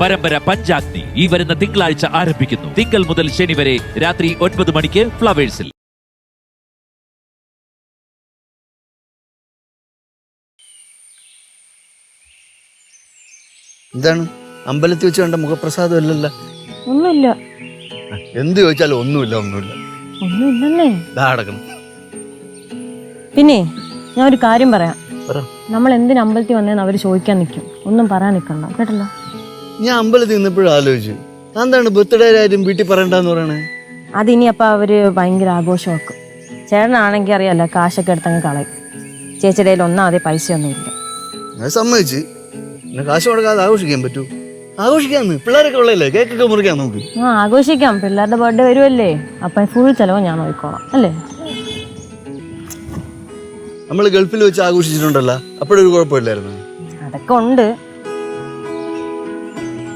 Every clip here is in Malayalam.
പരമ്പര പഞ്ചാഗ്നി ഈ വരുന്ന തിങ്കളാഴ്ച ആരംഭിക്കുന്നു. തിങ്കൾ മുതൽ ശനി വരെ രാത്രി 9 മണിക്ക് ഫ്ലവേഴ്സിൽ. എന്താണ് അമ്പലത്തിൽ വെച്ച് കണ്ട മുഖപ്രസാദം അല്ലല്ലോ? ഒന്നുമില്ല. എന്ത് ചോദിച്ചാലും ഒന്നുമില്ല. ഒന്നുമില്ലെന്നേ. അടക്കണം. പിന്നെ ഞാൻ ഒരു കാര്യം പറയാം. നമ്മൾ എന്തിനു അമ്പലത്തിൽ വന്നേന്ന് അവര് ചോദിക്കാൻ നിൽക്കും. ഒന്നും പറയാൻ നിൽക്കണ്ട കേട്ടല്ലോ. ഞാൻ അമ്പലത്തിൽ നിന്നപ്പോഴും ആലോചിച്ചു, എന്താണ് ബർത്ത്ഡേ ആരും വീട്ടിൽ പറയണ്ടെന്ന് പറയണേ? അതിനി അപ്പൊ അവര് ഭയങ്കര ആഘോഷമാക്കും. ചേട്ടനാണെങ്കിൽ അറിയാലോ, കാശൊക്കെ എടുത്തങ്ങ് കളയും. ചേച്ചിയുടെ കയ്യിൽ ഒന്നാമതേ പൈസയൊന്നുമില്ല. ഞാൻ സമ്മതിച്ച്, പിന്നെ കാശ് കൊടുക്കാതെ ആഘോഷിക്കാൻ പറ്റൂ? ആഘോഷിക്കാന്ന് പിള്ളേരൊക്കെ ഉള്ളല്ലേ, കേക്കൊക്കെ മുറിക്കാൻ നമുക്ക്. ആഘോഷിക്കാം. പിള്ളേരുടെ ബർത്ത്ഡേ വരുമല്ലേ, അപ്പൊ ഫുൾ ചെലവ് ഞാൻ നോക്കിക്കോളാം അല്ലേ. നമ്മൾ ഗൾഫിൽ വെച്ച് ആഘോഷിച്ചിട്ടുണ്ടല്ലോ, അപ്പോഴൊരു കുഴപ്പമില്ലായിരുന്നു. അതൊക്കെ ഉണ്ട്.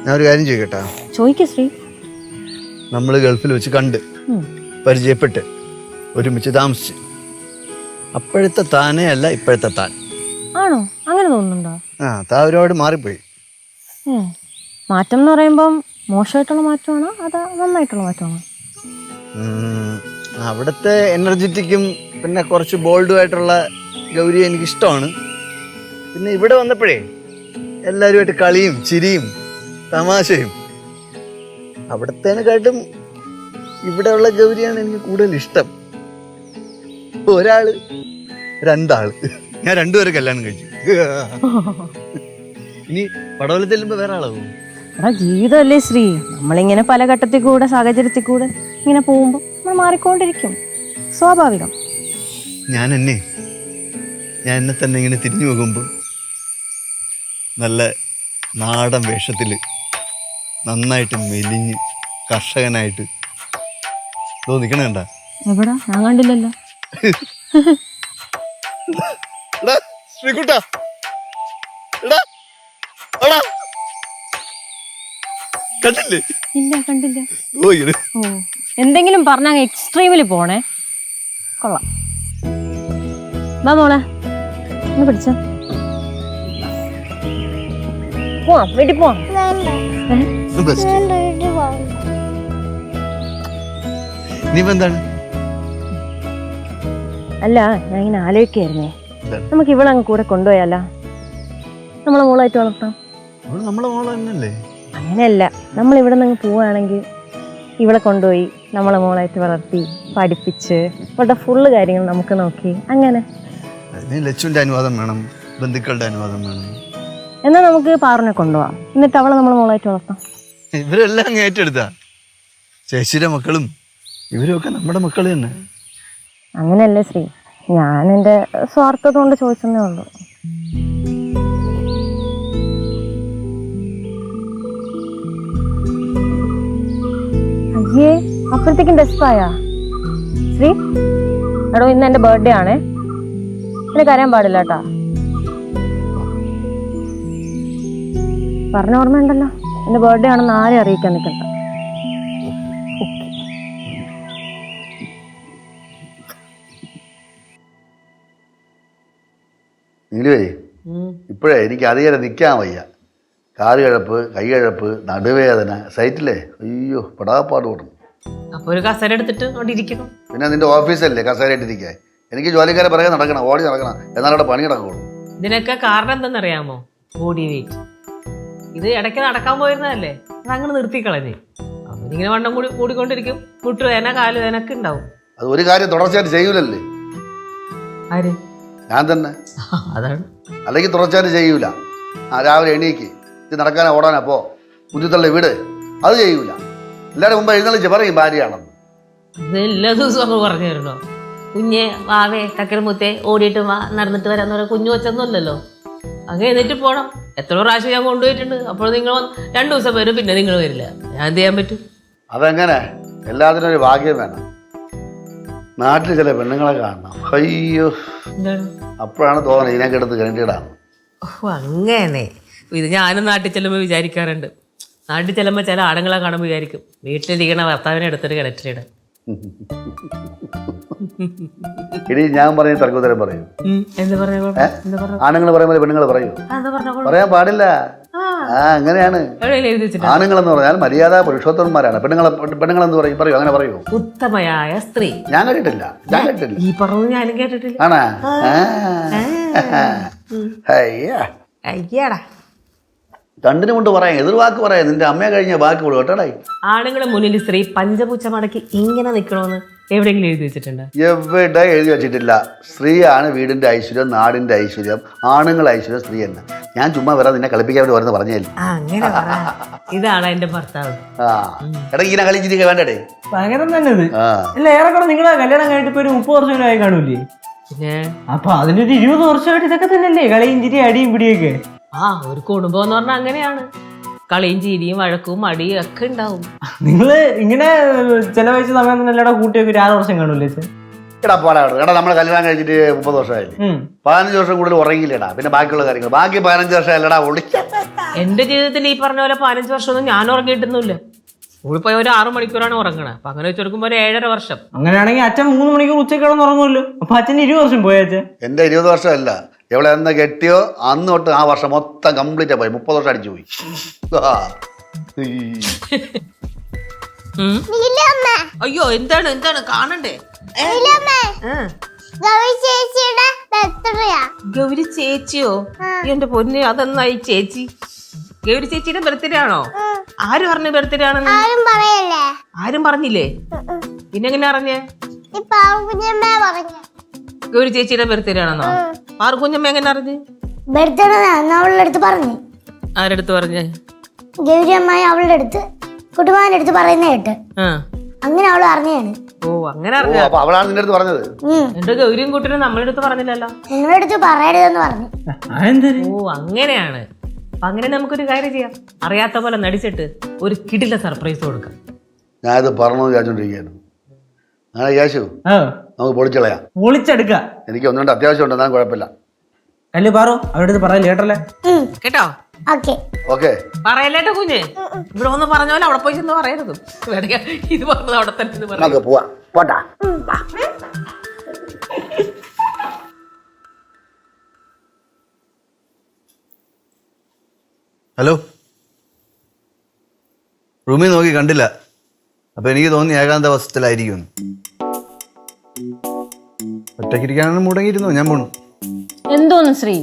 ഞാൻ ഒരു കാര്യം ചോദിക്കട്ടാ? ചോദിക്ക ശ്രീ. നമ്മൾ ഗൾഫിൽ വെച്ച് കണ്ട് പരിചയപ്പെട്ട് ഒരുമിച്ച് താമസിച്ച്, അപ്പോഴത്തെ താനേ അല്ല ഇപ്പോഴത്തെ താൻ. ആണോ? അങ്ങനെ തോന്നുന്നുണ്ടോ? താൻ ഒരുപാട് മാറിപ്പോയി. മാറ്റം എന്ന് പറയുമ്പം മോശമായിട്ടുള്ള മാറ്റമാണോ അതോ നന്നായിട്ടുള്ള മാറ്റമാണോ? അവിടുത്തെ എനർജറ്റിക്കും പിന്നെ കുറച്ച് ബോൾഡുമായിട്ടുള്ള ഗൗരി എനിക്കിഷ്ടമാണ്. പിന്നെ ഇവിടെ വന്നപ്പോഴേ എല്ലാവരുമായിട്ട് കളിയും ചിരിയും തമാശയും, അവിടത്തേനെക്കാട്ടും ഇവിടെയുള്ള ഗൗരിയാണ് എനിക്ക് കൂടുതൽ ഇഷ്ടം. ഒരാള് രണ്ടാള്, ഞാൻ രണ്ടുപേരെ കല്യാണം കഴിച്ചു. ഇനി പടവലത്തിൽ ചെല്ലുമ്പോ വേറെ ആളാവും. ജീവിതമല്ലേ ശ്രീ, നമ്മളിങ്ങനെ പല ഘട്ടത്തിൽ കൂടെ സാഹചര്യത്തിൽ കൂടെ ഇങ്ങനെ പോകുമ്പോ നമ്മൾ മാറിക്കൊണ്ടിരിക്കും, സ്വാഭാവികം. ഞാൻ എന്നെ തന്നെ ഇങ്ങനെ തിരിഞ്ഞു നോക്കുമ്പോൾ നല്ല നാടൻ വേഷത്തില് നന്നായിട്ട് മെലിഞ്ഞ് കർഷകനായിട്ട് നിക്കണേണ്ട. എവിടാ? ഞാൻ കണ്ടില്ലല്ലോ. ഇല്ല, കണ്ടില്ല. ഓ, എന്തെങ്കിലും പറഞ്ഞ എക്സ്ട്രീമിൽ പോണേ. കൊള്ളാം. വാ മോളെ, ഒന്ന് പിടിച്ച പോവാം, വീട്ടിൽ പോവാം. അല്ല, ഞാൻ ഇങ്ങനെ ആലോചിക്കായിരുന്നേ, നമുക്ക് ഇവിടെ അങ്ങ് കൂടെ കൊണ്ടുപോയാലോ? നമ്മളെ മോളായിട്ട് വളർത്താം. അങ്ങനെയല്ല, നമ്മൾ ഇവിടെ നിന്ന് പോവുകയാണെങ്കിൽ ഇവിടെ കൊണ്ടുപോയി നമ്മളെ മോളായിട്ട് വളർത്തി പഠിപ്പിച്ച് ഇവളുടെ ഫുള്ള് കാര്യങ്ങൾ നമുക്ക് നോക്കി അങ്ങനെ. ലച്ചുവിന്റെ അനുവാദം വേണം, ബന്ധുക്കളുടെ അനുവാദം വേണം. എന്നാൽ നമുക്ക് പാറിനെ കൊണ്ടുപോവാം, എന്നിട്ട് അവളെ നമ്മളെ മോളായിട്ട് വളർത്താം. ഇവരെല്ലാം അങ്ങ് ഏറ്റെടുത്താ. ചേച്ചിയുടെ മക്കളും ഇവരൊക്കെ നമ്മുടെ മക്കൾ തന്നെ. അങ്ങനെയല്ലേ ശ്രീ, ഞാൻ എൻ്റെ സ്വാർത്ഥത കൊണ്ട് ചോദിച്ചതേ ഉള്ളൂ. അയ്യേ, അപ്പോഴത്തേക്കും ഡെസ്പായാ ശ്രീ? എടോ, ഇന്ന് എൻ്റെ ബർത്ത്ഡേ ആണേ, എനിക്ക് അറിയാൻ പാടില്ല കേട്ടാ. പറഞ്ഞ ഓർമ്മയുണ്ടല്ലോ, എൻ്റെ ബർത്ത്ഡേ ആണെന്ന് ആരെയും അറിയിക്കാൻ നിൽക്കണ്ട. ഇപ്പോഴേ എനിക്ക് അധികം നിൽക്കാൻ വയ്യ. കാല് കഴപ്പ്, കൈ കഴപ്പ്, നടുവേദന, സൈറ്റില്ലേ, അയ്യോ പെടാപ്പാട് കൊടുക്കും. അപ്പൊ ഒരു കസേര എടുത്തിട്ട് അവിടെ ഇരിക്കണം. പിന്നെ നിന്റെ ഓഫീസല്ലേ കസേരയിട്ടിരിക്കാൻ? എനിക്ക് ജോലിക്കാരെ പറയാൻ നടക്കണം, ഓടി നടക്കണം, എന്നാലും അവിടെ പണി നടക്കുള്ളൂ. ഇതിനൊക്കെ കാരണം എന്തെന്നറിയാമോ? Body weight. ഇത് ഇടയ്ക്ക് നടക്കാൻ പോയിരുന്നതല്ലേ, അതങ്ങനെ നിർത്തിക്കളഞ്ഞ്. അവനിങ്ങനെ വണ്ണം കൂടിക്കൊണ്ടിരിക്കും, മുട്ടുവേദന കാലുവേദനൊക്കെ ഉണ്ടാവും. അത് ഒരു കാര്യം തുടർച്ചയായിട്ട് ചെയ്യൂലല്ലേ? ആര്? ഞാൻ തന്നെ. അതാണ്. അല്ലെങ്കിൽ തുടർച്ചയായിട്ട് ചെയ്യൂല. രാവിലെ എണീക്ക്, ഇത് നടക്കാനാ ഓടാനാ പോ, കുഞ്ഞുത്തള്ള വീട്, അത് ചെയ്യൂല. എല്ലാവരും മുമ്പ് എഴുന്നള്ളിച്ച് പറയും ഭാര്യയാണെന്ന്. ഇത് എല്ലാ ദിവസവും അങ്ങ് പറഞ്ഞു തരണോ? കുഞ്ഞെ വാവേ കക്കരമുത്തേ ഓടിയിട്ട് വാ, നടന്നിട്ട് വരാന്ന് പറയാൻ കുഞ്ഞു വെച്ചൊന്നുമല്ലല്ലോ. അങ്ങ് എന്നിട്ട് പോകണം. എത്ര പ്രാവശ്യം ഞാൻ കൊണ്ടുപോയിട്ടുണ്ട്. അപ്പോൾ നിങ്ങൾ 2 ദിവസം വരും, പിന്നെ നിങ്ങൾ വരില്ല. ഞാൻ എന്ത് ചെയ്യാൻ പറ്റും? അതെങ്ങനെ? എല്ലാത്തിനും ഒരു ഭാഗ്യം വേണം. നാട്ടിൽ ചില പെണ്ണുങ്ങളെ കാണണം, അയ്യോ, അപ്പോഴാണ് തോന്നുന്നത് ഇതിനൊക്കെ എടുത്ത് കണ്ടിടാണ്. ഓ, അങ്ങനെ. ഇത് ഞാനും നാട്ടിൽ ചെല്ലുമ്പോൾ വിചാരിക്കാറുണ്ട്. നാട്ടിൽ ചെല്ലുമ്പോൾ ചില ആണുങ്ങളെ കാണുമ്പോൾ വിചാരിക്കും, വീട്ടിലിരിക്കണ ഭർത്താവിനെ എടുത്തിട്ട് കിണറ്റിലിടാൻ. ഇനി ഞാൻ പറഞ്ഞ തർക്കോത്തരം പറയും. എന്താ പറഞ്ഞ ആണുങ്ങൾ പറയുമ്പോൾ പെണ്ണുങ്ങൾ പറയൂ? പറയാൻ പാടില്ല. ആ അങ്ങനെയാണ്. എവിടെയെങ്കിലും എഴുതി വെച്ചിട്ടാ? ആണുങ്ങളെന്ന് പറഞ്ഞാൽ മര്യാദ പുരുഷോത്തമന്മാരാണ്. പെണ്ണുങ്ങളെന്ന് പറയും അങ്ങനെ പറയൂ. ഉത്തമയായ സ്ത്രീ. ഞാൻ കേട്ടിട്ടില്ല. ഈ പറഞ്ഞത് ഞാനും കേട്ടിട്ടില്ല. ആണാ? അയ്യാ അയ്യാടാ. കണ്ടിന് കൊണ്ട് പറയാം, എതിർവാക്ക് പറയാം. നിന്റെ അമ്മയെ കഴിഞ്ഞ വാക്ക് വിടും കേട്ടോടായി. ആണുങ്ങളുടെ മുന്നിൽ സ്ത്രീ പഞ്ചപൂച്ച മടക്കി ഇങ്ങനെ നിൽക്കണമെന്ന് എവിടെയെങ്കിലും എഴുതി വെച്ചിട്ടുണ്ട്? എവിടെ എഴുതി വെച്ചിട്ടില്ല. സ്ത്രീയാണ് വീടിന്റെ ഐശ്വര്യം, നാടിന്റെ ഐശ്വര്യം, ആണുങ്ങൾ ഐശ്വര്യം സ്ത്രീ എന്ന്. ഞാൻ ചുമ്മാ വരാതെ നിന്നെ കളിപ്പിക്കാൻ വേണ്ടി വരുന്ന പറഞ്ഞല്ലേ. അങ്ങനെ ഇതാണ് എന്റെ ഭർത്താവ്. ആ എടാ ഇങ്ങനെ കളിച്ചിരിക്കുക വേണ്ടേ? ഭയങ്കരം തന്നെ ഇത്. ആ അല്ല ഏറെക്കുറെ നിങ്ങളെ കല്യാണം കഴിഞ്ഞിട്ട് ഇപ്പൊ ഒരു 30 വർഷം ആയി കാണൂലേ? പിന്നെ അപ്പൊ അതിനൊരു 20 വർഷമായിട്ട് ഇതൊക്കെ തന്നെയല്ലേ കളിയും ചിരി അടിയും പിടിയൊക്കെ? ഒരു കുടുംബം എന്ന് പറഞ്ഞാൽ അങ്ങനെയാണ്. കളിയും ചിരിയും വഴക്കും അടിയും ഒക്കെ ഉണ്ടാവും. നിങ്ങള് ഇങ്ങനെ ചെലവഴിച്ച സമയം തന്നെ എല്ലാടെ കൂട്ടിയൊക്കെ ഒരു 6 വർഷം കാണൂലേ? എടാ പോടാ എടാ, നമ്മളെ കല്യാണം കഴിച്ചിട്ട് 30 വർഷമായില്ലേ? 15 വർഷം കൂടുതൽ ഉറങ്ങിയില്ലേടാ. പിന്നെ ബാക്കിയുള്ള കാര്യങ്ങൾ ബാക്കി 15 വർഷം അല്ലടാ ഒളിച്ച. എന്റെ ജീവിതത്തിൽ ഈ പറഞ്ഞ പോലെ 15 വർഷമൊന്നും ഞാൻ ഉറങ്ങിയിട്ടൊന്നുമില്ല. സ്കൂളിൽ പോയ ഒരു 6 മണിക്കൂറാണ് ഉറങ്ങണത്. അപ്പൊ അങ്ങനെ വെച്ച് കൊടുക്കുമ്പോ ഒരു 7.5 വർഷം. അങ്ങനെയാണെങ്കിൽ അച്ഛൻ 3 മണിക്കൂർ ഉച്ചയ്ക്ക് കിടന്ന് ഉറങ്ങുമല്ലോ. അപ്പൊ അച്ഛൻ 20 വർഷം പോയച്ഛൻ. എന്റെ 20 വർഷമല്ല, എവിടെ എന്ന് കെട്ടിയോ അന്ന് തൊട്ട് ആ വർഷം മൊത്തം കംപ്ലീറ്റ് പോയി. 30 വർഷം അടിച്ചു പോയി. അയ്യോ എന്താണ് എന്താണ് കാണണ്ടേ? ഗൗരി ചേച്ചിയോ? എന്റെ പൊന്നെ, അതെന്നായി ചേച്ചി? ഗൗരി ചേച്ചിയുടെ ബർത്ത്ഡേ ആണോ? ആര് പറഞ്ഞു ബർത്ത്ഡേ ആണെന്ന്? ആരും പറഞ്ഞില്ലേ? പിന്നെ എങ്ങനെ അറിഞ്ഞേ? ഗൗരി ചേച്ചിയുടെ ബർത്ത്ഡേ ആണെന്നോ? പാർക്കുഞ്ഞമ്മ എങ്ങനെ അറിഞ്ഞ്? ബർത്ത്ഡേ അവളുടെ അടുത്ത് പറഞ്ഞു. ആരെടുത്ത് പറഞ്ഞേ? ഗൗരി അമ്മായി അവളുടെ അടുത്ത് കുട്ടുമാന്റെ അടുത്ത് പറയുന്ന കേട്ട് അങ്ങനെ അവള് അറിഞ്ഞാണ്. ഓ അങ്ങനെ അറിഞ്ഞ. അപ്പൊ അവളാണ് നിന്റെ അടുത്ത് പറഞ്ഞത്? എന്റെ ഗൗരിയും കുട്ടിനും നമ്മളുടെ അടുത്ത് പറഞ്ഞില്ലല്ലോ. നിങ്ങളുടെ അടുത്ത് പറയരുതെന്ന് പറഞ്ഞു. ഓ അങ്ങനെയാണ്. അപ്പൊ അങ്ങനെ നമുക്കൊരു കാര്യം ചെയ്യാം. അറിയാത്ത പോലെ നടിച്ചിട്ട് ഒരു കിടില സർപ്രൈസ് കൊടുക്കാം. ഞാനിത് പറഞ്ഞു വിചാരിച്ചോണ്ടിരിക്കുകയായിരുന്നു. അങ്ങനെ യേശു നമുക്ക് പൊളിച്ചളയാം. പൊളിച്ചെടുക്ക. എനിക്ക് ഒന്നുകൊണ്ട് അത്യാവശ്യം ഉണ്ട്, എന്നാലും കുഴപ്പമില്ല. അല്ലേ പാറോ അവരുടെ അടുത്ത് പറയാൻ കേട്ടല്ലേ? കേട്ടോ? ഓക്കെ പറയല്ലേട്ടോ കുഞ്ഞ്. ഇവിടെ ഒന്ന് പറഞ്ഞ പോലെ അവിടെ പോയി ചെന്ന് പറയരുത്. ഇത് പറഞ്ഞത് അവിടെ തന്നെ പറയാം. നമുക്ക് പോവാ പോട്ടാ. ഹലോ, റൂമിൽ നോക്കി കണ്ടില്ല. അപ്പൊ എനിക്ക് തോന്നി ഏകാന്താവസ്ഥയിലായിരിക്കും. ഒറ്റയ്ക്കിരിക്കാനാണ് മുടങ്ങിയിരുന്നു. ഞാൻ പോണു. എന്തോന്ന് ശ്രീ,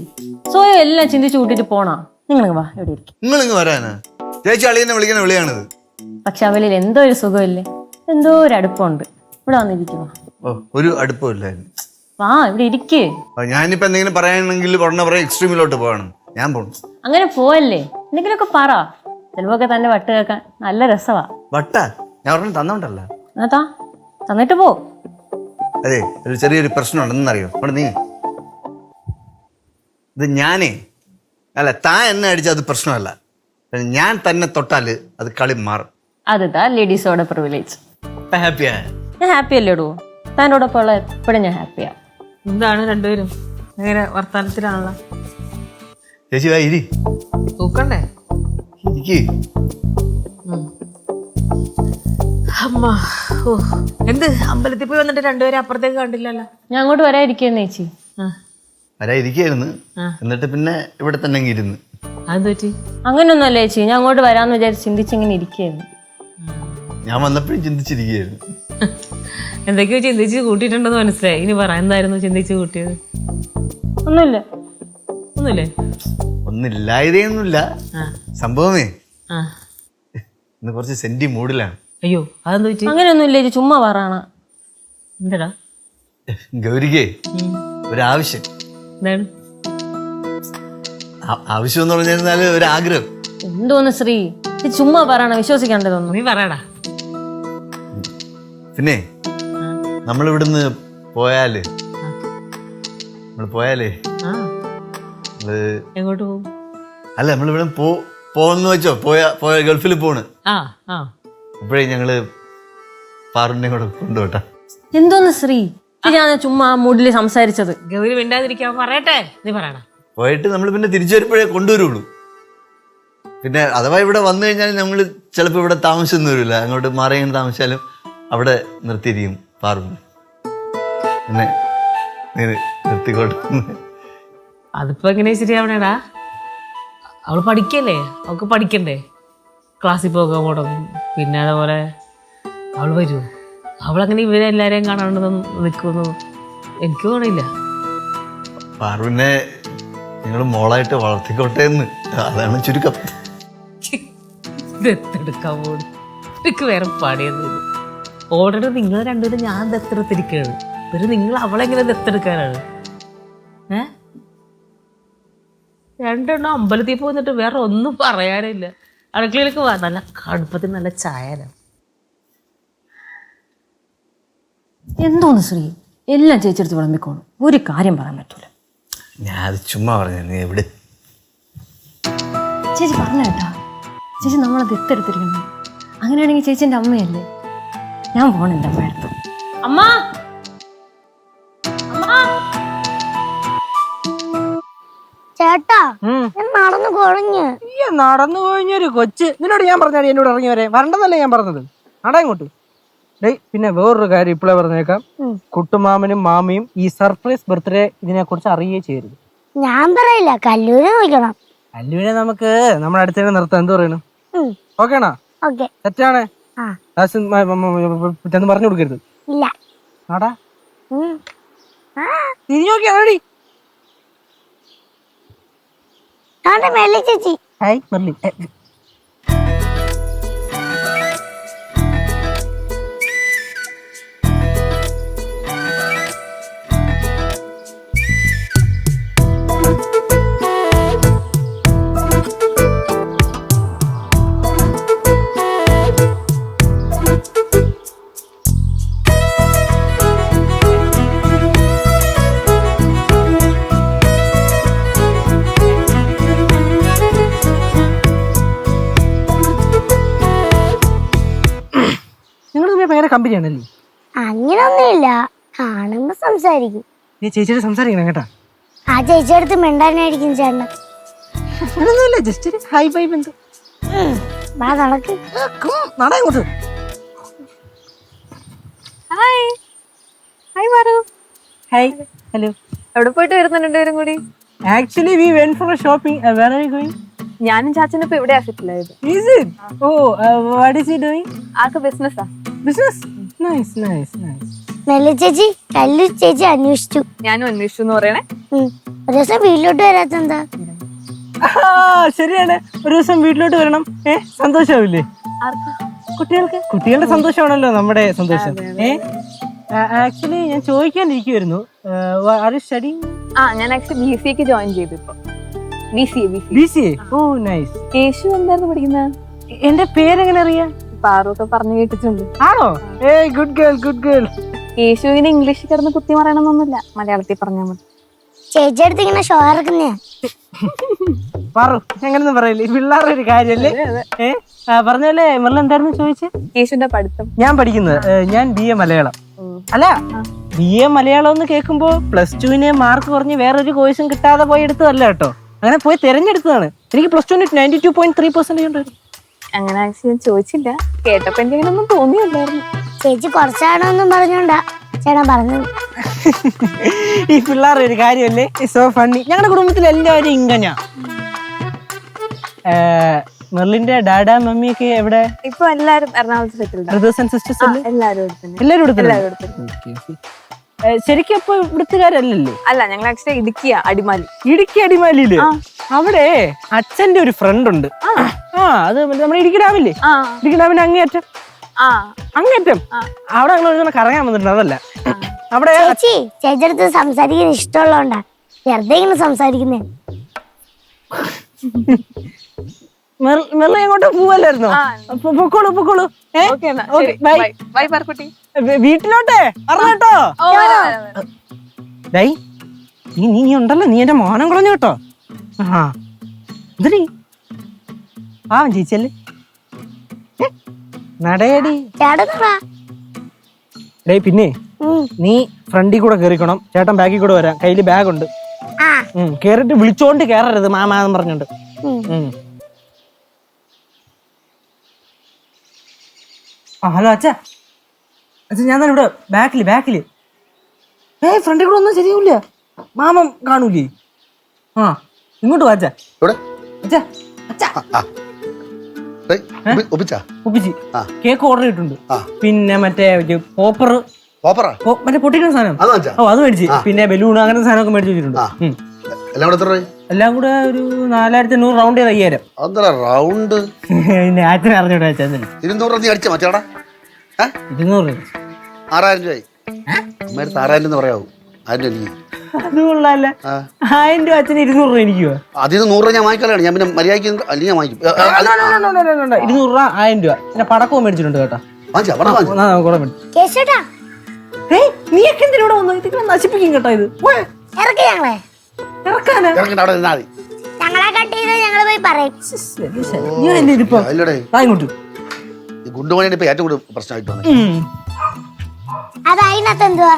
സ്വയം എല്ലാം ചിന്തിച്ചു കൂട്ടിട്ട് പോണോ? നിങ്ങൾ വാ, എവിടെ ഇരിക്കും. നിങ്ങളിങ്ങ് വരാനാ? ചേച്ചി അളിയെന്നെ വിളിക്കുന്ന വിളിയാണിത്. പക്ഷെ അവളിൽ എന്തോ ഒരു സുഖമില്ലേ, എന്തോ ഒരു അടുപ്പമുണ്ട്. ഇവിടെ വന്നിരിക്കുവാ. ഓ ഒരു അടുപ്പമില്ലായിരുന്നു. വാ ഇവിടെ ഇരിക്കേ. ഞാനിപ്പോ എന്തെങ്കിലും പറയാണെങ്കിൽ ഉടനെ പറയാം എക്സ്ട്രീമിലോട്ട് പോകണം. ഞാൻ പോണു. അങ്ങനെ പോവല്ലേ, എന്തെങ്കിലുമൊക്കെ പറ. ചിലപ്പൊക്കെ തന്നെ വട്ട് കേൾക്കാൻ നല്ല രസവാ. വട്ടാ? ഞാൻ ഒരെണ്ണം തന്നോണ്ടല്ല. എന്നാ തന്നിട്ട് പോ. അതെ, ഒരു ചെറിയൊരു പ്രശ്നമുണ്ട്. എന്നറിയോ? അവിടെ നീ ഇത് ഞാനേ അല്ല താൻ എന്നെ അടിച്ചാൽ അത് പ്രശ്നമല്ല. ഞാൻ തന്നെ തൊട്ടാല് അത് കളി മാറും. അതാ ലേഡീസോടെ പ്രിവിലേജ്. ഹാപ്പിയാ? ഞാൻ ഹാപ്പി അല്ലേ ഇടൂ. താനോടൊപ്പം ഉള്ള എപ്പോഴും ഞാൻ ഹാപ്പിയാ. എന്താണ് രണ്ടുപേരും അങ്ങനെ വർത്താനത്തിലാണല്ലോ? ചേച്ചി വാ ഇരി. തൂക്കണ്ടേ? ഇരിക്ക്. അമ്മ ഓ എന്ത് അമ്പലത്തിൽ പോയി വന്നിട്ട് രണ്ടുപേരും അപ്പുറത്തേക്ക് കണ്ടില്ലല്ലോ? ഞാൻ അങ്ങോട്ട് വരാതിരിക്കുന്നേ ചേച്ചി. വരാ ഇരിക്കായിരുന്നു. എന്നിട്ട് പിന്നെ ഇവിടെ തന്നെ ഇരുന്ന്. അതെന്ത് പറ്റി? അങ്ങനെയൊന്നുമല്ല ചേച്ചി, ഞാൻ അങ്ങോട്ട് വരാന്ന് വിചാരിച്ച് ചിന്തിച്ചിങ്ങനെ ഇരിക്കുകയായിരുന്നു. ഞാൻ വന്നപ്പോഴും ചിന്തിച്ചിരിക്കുകയായിരുന്നു. എന്തൊക്കെയോ ചിന്തിച്ച് കൂട്ടിയിട്ടുണ്ടെന്ന് മനസ്സിലായി. ഇനി പറ, എന്തായിരുന്നു ചിന്തിച്ച് കൂട്ടിയത്? ഒന്നുമില്ല. ഒന്നുമില്ലേ? ഒന്നില്ലായതൊന്നുമില്ല. സംഭവമേ ആ ഇന്ന് കുറച്ച് സെന്റി മൂഡിലാണ്. അയ്യോ അതെന്ത് പറ്റി? അങ്ങനെയൊന്നുമില്ല ചേച്ചി, ചുമ്മാ പറയണ. എന്താടാ? ഗൗരികേ ഒരാവശ്യം. എന്താണ് ആവശ്യം എന്ന് പറഞ്ഞാൽ ഒരാഗ്രഹം. എന്തോന്ന് ശ്രീ, ചുമ്മാ പറയണ, വിശ്വസിക്കേണ്ടതൊന്നും. നീ പറയടാ. പിന്നെ നമ്മളിവിടുന്ന് പോയാല് എങ്ങോട്ട് പോകും? അല്ല നമ്മളിവിടെ പോന്ന് വെച്ചോ, പോയ ഗൾഫിൽ പോണ്. അപ്പോഴേ ഞങ്ങള് പാറുവിനെ കൂടെ കൊണ്ടുപോട്ടാ. എന്തോന്ന് ശ്രീ, ഞാൻ ചുമ്മാ മൂഡില് സംസാരിച്ചത്. ഗൗരി മിണ്ടാതിരിക്കാൻ പറയട്ടെ, നീ പറയണ. പോയിട്ട് നമ്മൾ പിന്നെ തിരിച്ചു വരുമ്പോഴേ കൊണ്ടുവരുള്ളൂ. പിന്നെ അഥവാ ഇവിടെ വന്നു കഴിഞ്ഞാൽ നമ്മൾ ചിലപ്പോൾ ഇവിടെ താമസിച്ചൊന്നും വരില്ല. അങ്ങോട്ട് മാറി താമസിച്ചാലും അവിടെ നിർത്തിയിരിക്കും പാറു. പിന്നെ നിർത്തിക്കോട്ടെ. അതിപ്പോ എങ്ങനെ ശരിയാവണേടാ? അവള് പഠിക്കല്ലേ, അവൾക്ക് പഠിക്കണ്ടേ, ക്ലാസ്സിൽ പോകാൻ തുടങ്ങും. പിന്നെ അതേപോലെ അവൾ വരുമോ, അവളങ്ങനെ ഇവരെല്ലാരെയും കാണാണ്ട് നിൽക്കുമെന്ന് എനിക്ക് തോന്നില്ല. പാറുവിനെ നിങ്ങൾ മോളായിട്ട് വളർത്തിക്കോട്ടെ എന്ന്, അതാണ് ചുരുക്കം. ദത്തെടുക്കാൻ പോകും, എനിക്ക് വേറെ പണിയൊന്നുമില്ല. ഓൾറെഡി നിങ്ങൾ രണ്ടുപേരും ഞാൻ ദത്തെടുത്തിരിക്കുകയാണ്, ഒരു നിങ്ങൾ അവളെങ്ങനെ ദത്തെടുക്കാനാണ്? രണ്ടെണ്ണം അമ്പലത്തിൽ പോന്നിട്ട് വേറെ ഒന്നും പറയാനില്ല. അടുക്കളയിലേക്ക് വാ, നല്ല കടുപ്പത്തിൽ നല്ല ചായന. എന്തോന്ന് ശ്രീ, എല്ലാം ചേച്ചെടുത്ത് വിളമ്പിക്കോളും, ഒരു കാര്യം പറയാൻ പറ്റൂല. ഞാൻ അത് ചുമ്മാ പറഞ്ഞു. നീ എവിടെ ചേച്ചി പറഞ്ഞ കേട്ടാ, ചേച്ചി നമ്മളെ ദത്തെടുത്തിരിക്കുന്നു. അങ്ങനെയാണെങ്കിൽ ചേച്ചി എൻ്റെ അമ്മയല്ലേ, ഞാൻ പോണെൻ്റെ അമ്മ അടുത്ത്. അമ്മ, ചേട്ടാ ഞാൻ നടന്നു കുഴഞ്ഞ്. നടന്നു കഴിഞ്ഞൊരു കൊച്ച്, നിന്നോട് ഞാൻ പറഞ്ഞാൽ എന്നോട് ഇറങ്ങി വരെ വരണ്ടെന്നല്ലേ ഞാൻ പറഞ്ഞത്. നട ഇങ്ങോട്ട്. ഡേയ്, പിന്നെ വേറൊരു കാര്യം ഇപ്പോഴേ പറഞ്ഞേക്കാം, കുട്ടുമാമനും മാമിയും ഈ സർപ്രൈസ് ബർത്ത്ഡേ ഇതിനെ കുറിച്ച് അറിയുകയും ചെയ്യരുത്. ഞാൻ പറയില്ല, കല്ലൂരെ നോക്കണം. അല്ലുവിനെ നമുക്ക് നമ്മുടെ അടുത്ത് തന്നെ നിർത്താം. എന്ത് പറയണു? ഓക്കേണോ? ഓക്കെ. തെറ്റാണ് ചെന്ന് പറഞ്ഞു കൊടുക്കരുത്. ഇല്ല. ആടാ തിരിഞ്ഞു നോക്കിയാടി. മെല്ലി ചേച്ചി. ഹായ് മെർലി. കമ്പനിയാണല്ലേ? അങ്ങനൊന്നുമില്ല, കാണുമ്പോ സംസാരിക്കും. നീ ചേച്ചിയോട് സംസാരിക്കണം കേട്ടാ. ആ ചേച്ചിയുടെ അടുത്ത് മിണ്ടാനായിരിക്കും ചേട്ടൻ. ജസ്റ്റ് ഹൈ ബൈ ബന്ധു. നടക്ക്. നട ഇങ്ങോട്ട്. ഹായ് ഹായ് മാറു. Hi hello. എവിടെ പോയിട്ട് വരുന്നുണ്ട് രണ്ടുപേരും കൂടി? Actually we went for shopping. Where are you going? ഞാനും ചാച്ചനും ഇപ്പൊ ഇവിടെ സെറ്റിലായത്. Is it? Oh, what is he doing? ആൾക്ക് ബിസിനസ്സാ. Business? Nice nice nice. Melli ചേച്ചി കല്ലു ചേച്ചി അന്വേഷിച്ചു. ഞാനും അന്വേഷിച്ചു എന്ന് പറയണേ. ഒരു ദിവസം വീട്ടിലോട്ട് വരാത്തെന്താ? ശരിയാണ്, ഒരു ദിവസം വീട്ടിലോട്ട് വരണം. സന്തോഷാവില്ലേ കുട്ടികൾക്ക്? കുട്ടികളുടെ സന്തോഷമാണല്ലോ നമ്മുടെ സന്തോഷം. ആക്ച്വലി ഞാൻ ചോദിക്കാനിരിക്കുവായിരുന്നു, ആർ യു സ്റ്റഡിങ്? ഞാൻ ആക്ച്വലി BCA ജോയിൻ ചെയ്തു ഇപ്പൊ. BCA. ഓ നൈസ്. കേശു എന്തായിരുന്നു പഠിക്കുന്നത്? എന്റെ പേരെങ്ങനെ അറിയാം? പാറൊക്കെ പറഞ്ഞു കേട്ടിട്ടുണ്ട്. ആണോ? Good girl good girl. കേശുവിന് ഇംഗ്ലീഷിൽ കിടന്ന് കുത്തി പറയണമെന്നൊന്നുമില്ല, മലയാളത്തിൽ പറഞ്ഞാൽ മതി. ചേച്ചി അടുത്ത് ഇങ്ങനെ ഷോ ഇറക്കുന്നേ. പറു, അങ്ങനൊന്നും പറയില്ലേ, പിള്ളേരുടെ ഒരു കാര്യല്ലേ. പറഞ്ഞല്ലേ മെർല എന്തായിരുന്നു ചോദിച്ചേ? കേശുവിന്റെ പഠിത്തം. ഞാൻ പഠിക്കുന്നത് ഞാൻ BA മലയാളം. അല്ല, BA മലയാളം എന്ന് കേൾക്കുമ്പോ +2 മാർക്ക് കുറഞ്ഞ് വേറൊരു കോഴ്സും കിട്ടാതെ പോയി എടുത്തതല്ല കേട്ടോ, അങ്ങനെ പോയി തിരഞ്ഞെടുത്തതാണ്. എനിക്ക് +2 92.3% ഉണ്ടായിരുന്നു. അങ്ങനെ ആക്ച്വലി ചോദിച്ചില്ല, കേട്ടപ്പോ എനിക്ക് അങ്ങനെ ഒന്നും തോന്നിയില്ലായിരുന്നു. ചേച്ചി കുറച്ചാണോന്നും പറഞ്ഞോണ്ടാ ചേട്ടൻ പറഞ്ഞത്. ഈ പിള്ളേരുടെ ഒരു കാര്യമല്ലേ, സോ ഫണ്ണി. ഞങ്ങളുടെ കുടുംബത്തിൽ എല്ലാവരും ഇങ്ങനെയാ. മെർലിന്റെ ഡാഡാ മമ്മിയൊക്കെ എവിടെ? ഇപ്പൊ എല്ലാരും എറണാകുളത്ത് സെറ്റിൽഡ്. ബ്രദേഴ്സ് ആൻഡ് സിസ്റ്റേഴ്സ് അല്ലേ? എല്ലാരും. ശരിക്കും അപ്പൊ ഇവിടുത്തുകാരല്ലല്ലോ? അല്ല, ഞങ്ങൾ ആക്ച്വലി അടിമാലി. ഇടുക്കി അടിമാലിയില് അവിടെ അച്ഛന്റെ ഒരു ഫ്രണ്ട് ഉണ്ട്. അത് നമ്മുടെ ഇടുക്കി ഡാമില്ലേ, ഇടുക്കി ഡാമിന്റെ അങ്ങേയറ്റം അവിടെ ഞങ്ങൾ കറങ്ങാൻ വന്നിട്ടുണ്ട്. അതല്ല അവിടെ ചേച്ചി ചേച്ചിയുടെ അടുത്ത് സംസാരിക്കാൻ ഇഷ്ടമുള്ളതുകൊണ്ടാ വെറുതെ ഇങ്ങനെ സംസാരിക്കുന്നേ. മെർല എങ്ങോട്ടോ പോവല്ലായിരുന്നോ? പൊക്കോളൂ. വീട്ടിലോട്ടെ അറിഞ്ഞോ? നീ ഉണ്ടല്ലോ, നീ എന്റെ മോനം കളഞ്ഞു കേട്ടോ. എന്തിനീ പാവം ചേച്ചിയല്ലേ. നടയടി. പിന്നെ നീ ഫ്രണ്ടിൽ കൂടെ കേറിക്കണം, ചേട്ടൻ ബാക്കിൽ കൂടെ വരാം, കയ്യില് ബാഗുണ്ട്. കേറിട്ട് വിളിച്ചോണ്ട് കേറരുത് മാമാന്ന് പറഞ്ഞോണ്ട്. ഹലോ അച്ഛാ. ഞാൻ തന്നെ ഇവിടെ ബാക്കില്. ഫ്രണ്ടിൽ കൂടെ ഒന്നും ശരിയാവില്ല, മാമം കാണൂലേ. ഇങ്ങോട്ട് വാ അച്ഛാ. അച്ഛാ അച്ഛാ ഒപ്പിച്ചാ ഒപ്പിച്ച് ആ. കേക്ക് ഓർഡർ ചെയ്തിട്ടുണ്ട് ആ. പിന്നെ മറ്റേ പോപ്പർ ഓപ്പറാ മറ്റേ പൊട്ടിക്കുന്ന സാധനം അത് വെച്ചാ ഓ അത് മേടിച്ച് പിന്നെ ബലൂൺ അങ്ങനത്തെ സാധനമൊക്കെ മേടിച്ച് വെച്ചിട്ടുണ്ട് ആ. എല്ലാം കൂടെ എത്ര രൂപ? എല്ലാം കൂടെ ഒരു 4500 റൗണ്ട് ചെയ്ത് 5000. അതെന്താ റൗണ്ട് പിന്നെ അച്ഛനെ അറിഞ്ഞോട്ടെ അച്ഛൻ 200 നീ അടിച്ച മറ്റേടാ 200 6000 രൂപയായി അമ്മേടുത്ത് 6000 എന്ന് പറയാവൂ 1000 രൂപ എനിക്ക് അത് കൊള്ളാല്ല ആ. 1000 രൂപ അച്ഛന് 200 രൂപ എനിക്കോ അതിൽ നിന്ന് 100 രൂപ ഞാൻ വാങ്ങിക്കാനാണ് ഞാൻ പിന്നെ മര്യാദയ്ക്ക് അല്ലെങ്കിൽ ഞാൻ വാങ്ങിക്കും 200 രൂപ 1000 രൂപ പിന്നെ പടക്കവും മേടിച്ചിട്ടുണ്ട് കേട്ടോ വാങ്ങിച്ചാ അവിടെ വാങ്ങിച്ചു ആ, കൂടെ മേടിച്ചു. കേശോട്ടാ ഏയ് നീയൊക്കെ എന്തിനൂടെ വന്നു ഇതിങ്ങനെ നശിപ്പിക്കും കേട്ടോ ഇത് പോയെ. ഇറക്കി ഞങ്ങളെ ഇറക്കാനാ ഇറങ്ങിട്ട് അവിടെ നിന്നാ മതി ഞങ്ങളെ കട്ട് ചെയ്ത് ഞങ്ങൾ പോയി പറയും ഞാൻ എന്റെ ഇരിപ്പ അല്ലടേ ഇങ്ങോട്ട് ഈ ഗുണ്ടുമണിയാണ് ഇപ്പൊ ഏറ്റവും കൂടുതൽ പ്രശ്നമായിട്ട് വന്നത് അത് അതിനകത്ത് എന്തുവാ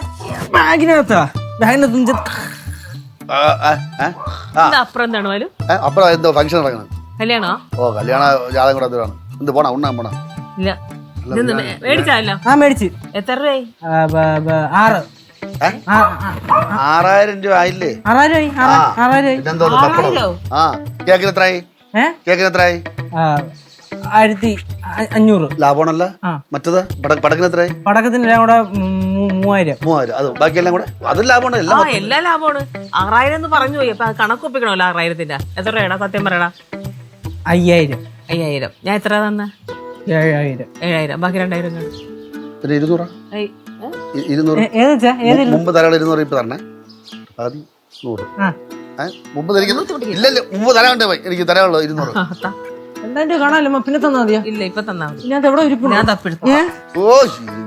ബാഗിനകത്താ ബാഗിനകത്ത് അപ്പുറം എന്താണ് പോലും അപ്പഴാ എന്തോ ഫംഗ്ഷൻ നടക്കണം കല്യാണോ? ഓ കല്യാണ ജാതകം കൂടെ എന്താണ് എന്ത് പോണ ഉണ്ണാൻ പോണ ഇല്ല ഇതൊന്ന് മേടിച്ചാലോ? ആ മേടിച്ച് എത്ര രൂപയായി? 6 6000 രൂപ ആയില്ലേ 6000 പിന്നെന്തോ പപ്പടം ആ കേക്കിന് എത്രയായി കേക്കിന് എത്രയായി 1500 ലാഭമാണല്ല ആ. മറ്റത് പടക്കിന് എത്രയായി പടക്കത്തിന് എല്ലാം കൂടെ 3000 3000 അത് ബാക്കിയെല്ലാം കൂടെ അതും ലാഭമാണ് ആ എല്ലാം എല്ലാ ലാഭമാണ്. 6000 എന്ന് പറഞ്ഞു പോയി. അപ്പൊ കണക്ക് ഒപ്പിക്കണമല്ലോ 6000-ന്റെ. എത്ര രൂപയാടാ സത്യം പറയടാ? 5000 5000. ഞാൻ എത്ര തന്നെ? 7000 7000. ബാക്കി 2000 കണ്ടു. പിന്നെ 200 ഏയ്, 200 ഏതാ മുമ്പ് തരാൾ 200 ഇപ്പൊ തരണേ ആദ്യം 100 ആ മുമ്പ് തനിക്ക് ഇല്ലല്ല മുമ്പ് തരാണ്ട് എനിക്ക് തരാനുള്ളൂ 200 ആ, താ. എന്താ കാണാല്ലോ പിന്നെ തന്നാ മതിയാ ഇല്ല ഇപ്പൊ തന്നാ മതി. ഇതിനകത്ത് എവിടെ ഇരിപ്പുണ്ട് ഞാൻ തപ്പെടുത്തു. ഓ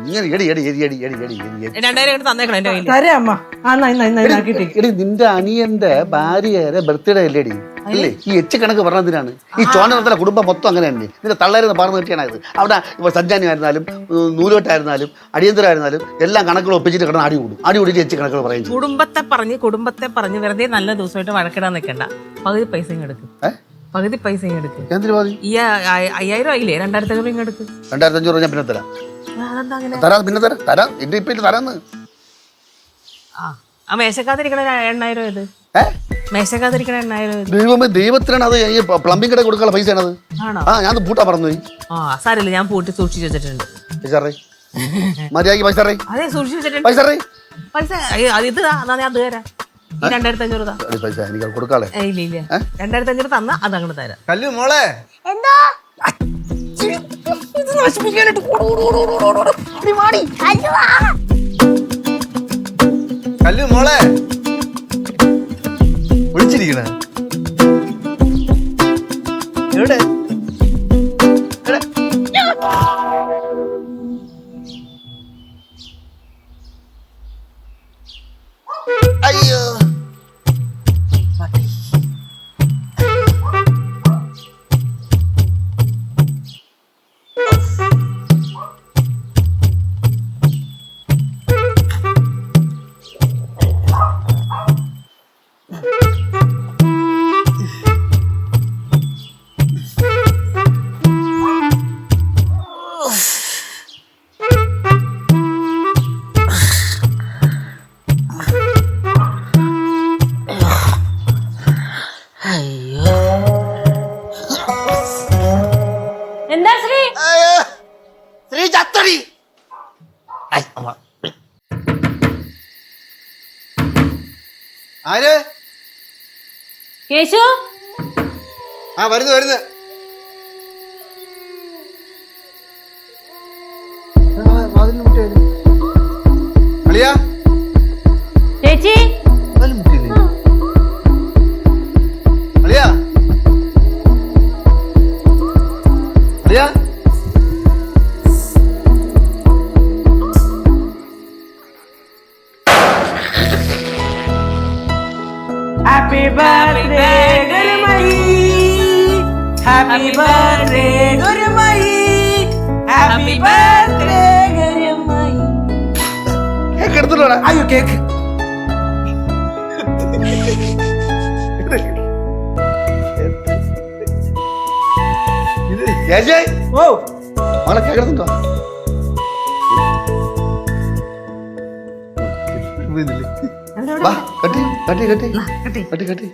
ഇങ്ങനെ എടി എടി എടി എടി എടി എടി എടി 2000 കൊണ്ട് തന്നേക്കണം എന്റെ കയ്യിൽ. തരാം അമ്മ ആ ഇന്നാ കിട്ടി എടി നിന്റെ അനിയന്റെ ഭാര്യയുടെ ബർത്ത്ഡേ അല്ലേടി ഇല്ലേ ഈ എച്ച് കണക്ക് പറഞ്ഞതിനാണ് ഈ ചോനത്തിലെ കുടുംബം മൊത്തം അങ്ങനെ തന്നെ നിന്റെ തള്ളേരെന്ന് പറഞ്ഞു കിട്ടിയാണ് ഇത് അവിടെ ഇപ്പൊ സഞ്ചാനി ആയിരുന്നാലും നൂലോട്ടായിരുന്നാലും അടിയന്തരമായിരുന്നാലും എല്ലാം കണക്കുകൾ ഒപ്പിച്ചിട്ട് കിടന്ന് അടി കൂടിയിട്ട് എച്ച് കണക്കുകൾ പറയും ചെയ്യും. കുടുംബത്തെ പറഞ്ഞ് വെറുതെ നല്ല ദിവസമായിട്ട് വഴക്കിടാൻ നിൽക്കണ്ട. പകുതി പൈസ ഇങ്ങെടുക്കും. പകുതി പൈസ ഇങ്ങെടുക്കും. എന്തിനു മതി ഈ 5000 ആയില്ലേ? 2500 ഇങ്ങെടുക്ക്. 2500 ഞാൻ പിന്നെ തരാം അതെന്താ അങ്ങനെ? തരാം പിന്നെ തരാം എന്റെ ഇപ്പൊ തരാന്ന് ആ മേശക്കാതിരിക്കണ 8000 ഇത് മേശക്കാതിരിക്കണ 8000 ഇത്. ദൈവമേ ദൈവത്തിനാണ് അത് ഈ പ്ലംബിംഗ് കട കൊടുക്കാനുള്ള പൈസ ആണത് ആണോ? ആ ഞാൻ പൂട്ടാ പറഞ്ഞു പോയി ആ സാരമില്ല, ഞാൻ പൂട്ടി സൂക്ഷിച്ചു വെച്ചിട്ടുണ്ട്. പൈസ മര്യാദക്ക് പൈസ അതെ സൂക്ഷിച്ചു വെച്ചിട്ടുണ്ട്. പൈസ പൈസ ഇത് താ, എന്നാ ഞാൻ അത് തരാം. ഈ 2500 താ. പൈസ എനിക്ക് കൊടുക്കാളെ ഇല്ല 2500 തന്നാ അത് അങ്ങോട്ട് തരാം. കല്ലു മോളെ എന്തോ അയ്യോ, ആ. കല്ലു മോളെ വിളിച്ചിരിക്കണ എവിടെ എവിടെ? അയ്യോ എന്താ ശ്രീ? ശ്രീ ചത്തടി ആര് കേശു ആ വരുന്നു അളിയാ ചേച്ചി അളിയാ അളിയാ happy birthday Gurumayi happy birthday Gurumayi happy birthday Gurumayi cake എടുത്തിട്ടാ അയ്യോ കേക്ക് ഓ മകളെ കേക്ക് എടുത്തിട്ടോ വാ കട്ടി കട്ടി കട്ടി കട്ടി കട്ടി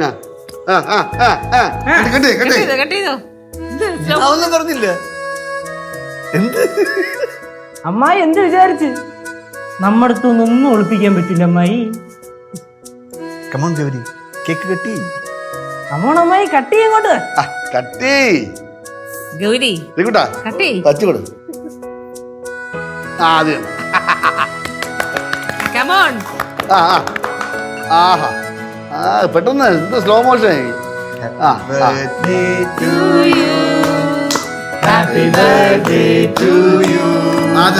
ആ ആ ആ ആ ആ കെട്ടി കെട്ടി കട്ട് ചെയ്തോ ഇത് ഞാൻ ഒന്നും പറഞ്ഞില്ല. എന്ത് അമ്മായി എന്ത് വിചാരിച്ച് നമ്മുടെ അടുത്തൊന്നും ഒളിപ്പിക്കാൻ പറ്റില്ല അമ്മായി. കമോൺ ഗൗരി, കേക്ക് കെട്ടി. അമ്മായി കട്ടി ഇങ്ങോട്ട്. ആ കട്ടി ഗൗരി കൂട്ടാ കട്ടി വച്ചു കൊടു. ആ അത് കമോൺ. ആ ആ ആഹാ ആ പെട്ടെന്ന് എന്ത് സ്ലോ മോഷൻ ആയി. ആ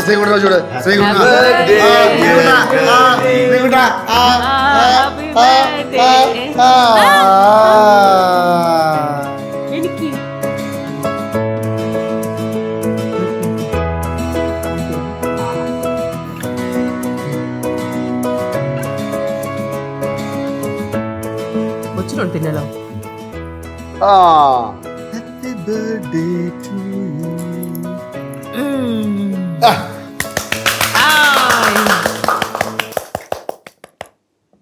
ശ്രീകുട്ട ശ്രീകുട്ട ശ്രീകുട്ട എനിക്ക് കൊച്ചിനൊടുത്തില്ലല്ലോ. ആ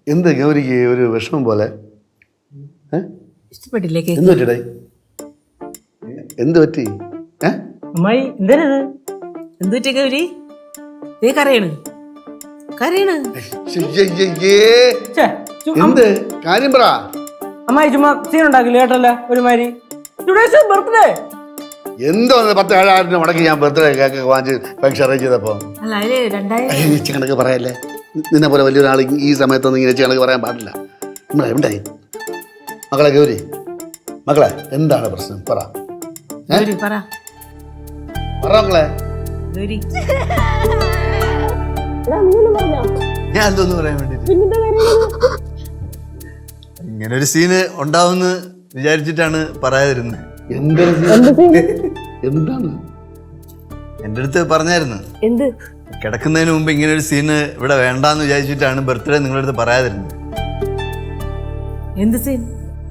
എന്ത് ഗൗരിക്ക് ഒരു വിഷമം പോലെ? ഇഷ്ടപ്പെട്ടില്ലേ കേക്ക്? എന്ത് പറ്റിടേ? എന്ത് പറ്റി? അമ്മായി എന്തരത്? എന്ത് പറ്റി ഗൗരി? നീ കരയണ് കരയണ്? എന്ത് കാര്യം പറ. അമ്മായി ചുമ്മാ സീൻ ഉണ്ടാക്കില്ല കേട്ടല്ല ഒരുമാതിരി. ബർത്ത്ഡേ എന്തോ 10,000 രൂപ മുടക്കി ഞാൻ ബർത്ത്ഡേ കേക്ക് വാങ്ങിച്ച് ഫംഗ്ഷൻ അറേഞ്ച് ചെയ്തപ്പോ അല്ല അതില് 2000 കണക്ക് പറയല്ലേ. നിന്നെ പോലെ വലിയൊരാൾ ഈ സമയത്തൊന്നും ഇങ്ങനെ കണക്ക് പറയാൻ പാടില്ല. ഉണ്ടായി മക്കളെ ഗൗരി, മക്കളെ എന്താണ് പ്രശ്നം പറ. ഗൗരി പറ. പറ മക്കളെ. ഗൗരി ഞാൻ എന്തോന്ന് പറയാൻ വേണ്ടിട്ട് ഇങ്ങനെ ഒരു സീന് ഉണ്ടാവുമെന്ന് വിചാരിച്ചിട്ടാണ് പറയാതിരുന്നത്. എന്താണ് എൻ്റെ അടുത്ത് പറഞ്ഞായിരുന്നു എന്ത് കിടക്കുന്നതിന് മുമ്പ് ഇങ്ങനെ ഒരു സീന് ഇവിടെ വേണ്ടാന്ന് വിചാരിച്ചിട്ടാണ് ബർത്ത്ഡേ നിങ്ങളുടെ അടുത്ത് പറയാതിരുന്നത്. എന്ത് സീൻ?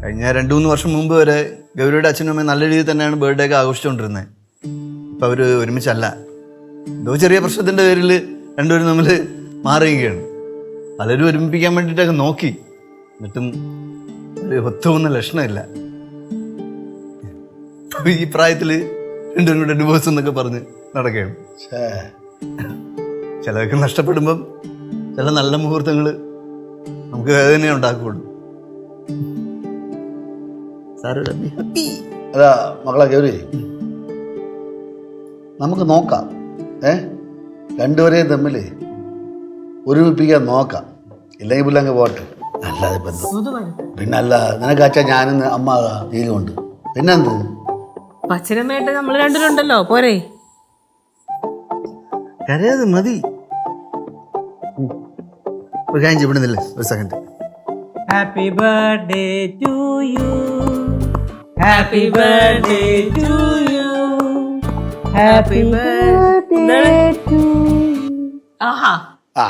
കഴിഞ്ഞ 2-3 വർഷം മുമ്പ് വരെ ഗൗരിയുടെ അച്ഛനും അമ്മയും നല്ല രീതിയിൽ തന്നെയാണ് ബർത്ത്ഡേ ഒക്കെ ആഘോഷിച്ചുകൊണ്ടിരുന്നത്. ഇപ്പം അവർ ഒരുമിച്ചല്ല. എന്തോ ചെറിയ പ്രശ്നത്തിൻ്റെ പേരിൽ രണ്ടുപേരും തമ്മിൽ മാറുകയാണ്. പലരും ഒരുമിപ്പിക്കാൻ വേണ്ടിയിട്ടൊക്കെ നോക്കി, എന്നിട്ടും ഒരു ഒത്തുപോകുന്ന ലക്ഷണമില്ല. ഈ പ്രായത്തിൽ രണ്ടുപേരും കൂടെ ഡിവോഴ്സ് എന്നൊക്കെ പറഞ്ഞ് നടക്കുകയാണ്. ചിലതൊക്കെ നഷ്ടപ്പെടുമ്പം ചില നല്ല മുഹൂർത്തങ്ങൾ നമുക്ക് വേദന ഉണ്ടാക്കുകയുള്ളൂ. അതാ മക്കളെ ഗൗരി, നമുക്ക് നോക്കാം. രണ്ടുപേരെയും തമ്മിൽ ഒരുമിപ്പിക്കാൻ നോക്കാം. ഇല്ലെങ്കിൽ പിന്നെ അങ്ങ് പോട്ടെ. അല്ലാതെ ബന്ധം പിന്നെ അല്ല നിനക്ക് അച്ഛാ ഞാനിന്ന് അമ്മ ജയിലുമുണ്ട്. പിന്നെന്ത് അച്ഛനമ്മയായിട്ട് നമ്മൾ രണ്ടിലുണ്ടല്ലോ, പോരെ? കരയാതെ മതി. ഒരു കാര്യം ചെയ്യപ്പെടുന്നില്ല. ഒരു second. Happy birthday to you, happy birthday to you, happy birthday to. ആഹാ ആ